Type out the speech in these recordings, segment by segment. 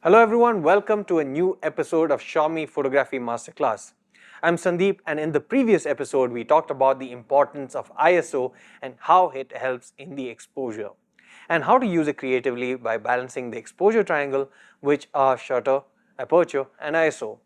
Hello everyone, welcome to a new episode of Xiaomi Photography Masterclass. I'm Sandeep, and in the previous episode we talked about the importance of ISO and how it helps in the exposure and how to use it creatively by balancing the exposure triangle, which are shutter, aperture and ISO.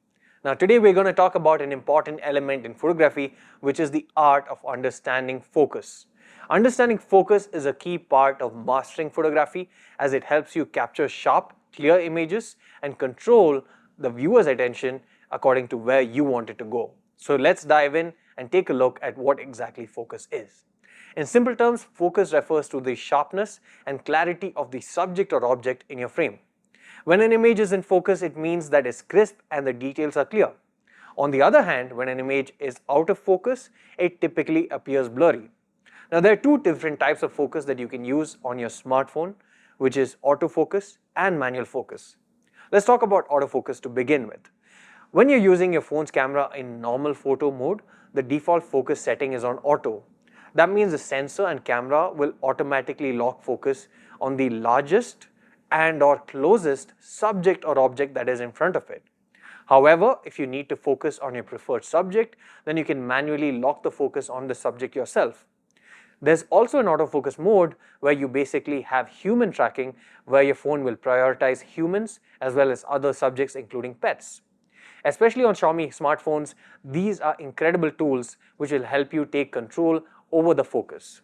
Now today we're going to talk about an important element in photography, which is the art of understanding focus. Understanding focus is a key part of mastering photography as it helps you capture sharp, clear images and control the viewer's attention according to where you want it to go. So let's dive in and take a look at what exactly focus is. In simple terms, focus refers to the sharpness and clarity of the subject or object in your frame. When an image is in focus, it means that it's crisp and the details are clear. On the other hand, when an image is out of focus, it typically appears blurry. Now there are two different types of focus that you can use on your smartphone, which is autofocus and manual focus. Let's talk about autofocus to begin with. When you're using your phone's camera in normal photo mode, the default focus setting is on auto. That means the sensor and camera will automatically lock focus on the largest and or closest subject or object that is in front of it. However, if you need to focus on your preferred subject, then you can manually lock the focus on the subject yourself. There's also an autofocus mode where you basically have human tracking, where your phone will prioritize humans as well as other subjects including pets. Especially on Xiaomi smartphones, these are incredible tools which will help you take control over the focus.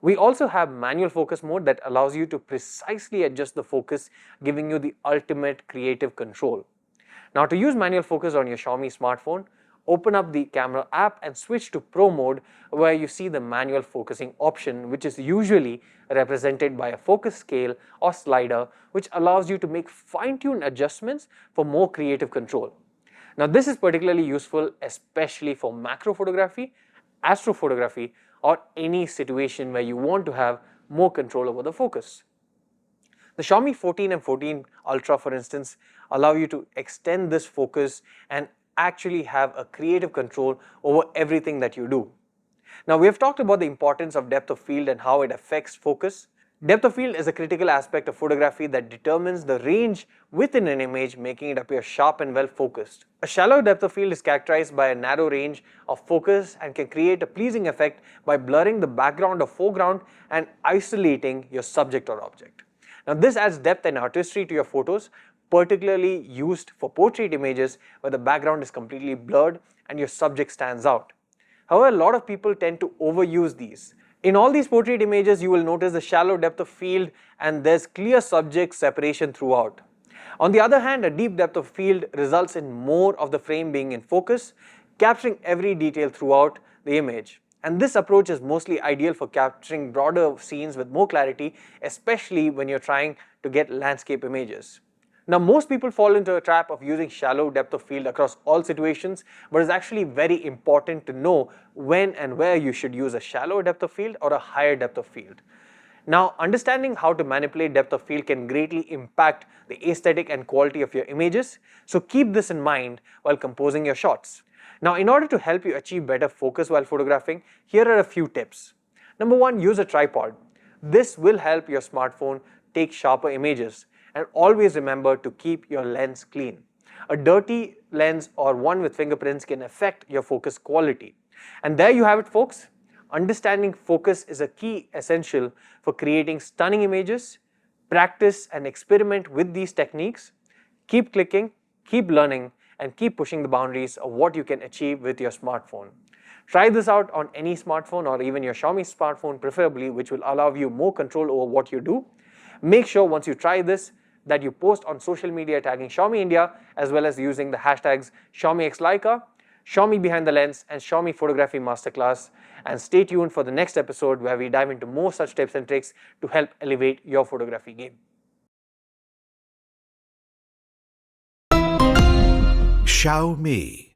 We also have manual focus mode that allows you to precisely adjust the focus, giving you the ultimate creative control. Now to use manual focus on your Xiaomi smartphone, open up the camera app and switch to Pro mode, where you see the manual focusing option, which is usually represented by a focus scale or slider, which allows you to make fine-tuned adjustments for more creative control. Now this is particularly useful especially for macro photography, astrophotography or any situation where you want to have more control over the focus. The Xiaomi 14 and 14 Ultra, for instance, allow you to extend this focus and actually have a creative control over everything that you do. Now we have talked about the importance of depth of field and how it affects focus. Depth of field is a critical aspect of photography that determines the range within an image, making it appear sharp and well focused. A shallow depth of field is characterized by a narrow range of focus and can create a pleasing effect by blurring the background or foreground and isolating your subject or object. Now this adds depth and artistry to your photos, particularly used for portrait images where the background is completely blurred and your subject stands out. However, a lot of people tend to overuse these. In all these portrait images, you will notice the shallow depth of field and there's clear subject separation throughout. On the other hand, a deep depth of field results in more of the frame being in focus, capturing every detail throughout the image. And this approach is mostly ideal for capturing broader scenes with more clarity, especially when you're trying to get landscape images. Now most people fall into a trap of using shallow depth of field across all situations, but it's actually very important to know when and where you should use a shallow depth of field or a higher depth of field. Now understanding how to manipulate depth of field can greatly impact the aesthetic and quality of your images, so keep this in mind while composing your shots. Now in order to help you achieve better focus while photographing, here are a few tips. Number one, use a tripod. This will help your smartphone take sharper images. And always remember to keep your lens clean. A dirty lens or one with fingerprints can affect your focus quality. And there you have it, folks. Understanding focus is a key essential for creating stunning images. Practice and experiment with these techniques. Keep clicking, keep learning, and keep pushing the boundaries of what you can achieve with your smartphone. Try this out on any smartphone or even your Xiaomi smartphone preferably, which will allow you more control over what you do. Make sure once you try this that you post on social media tagging Xiaomi India, as well as using the hashtags Xiaomi X Leica, Xiaomi Behind the Lens and Xiaomi Photography Masterclass. And stay tuned for the next episode where we dive into more such tips and tricks to help elevate your photography game. Xiaomi.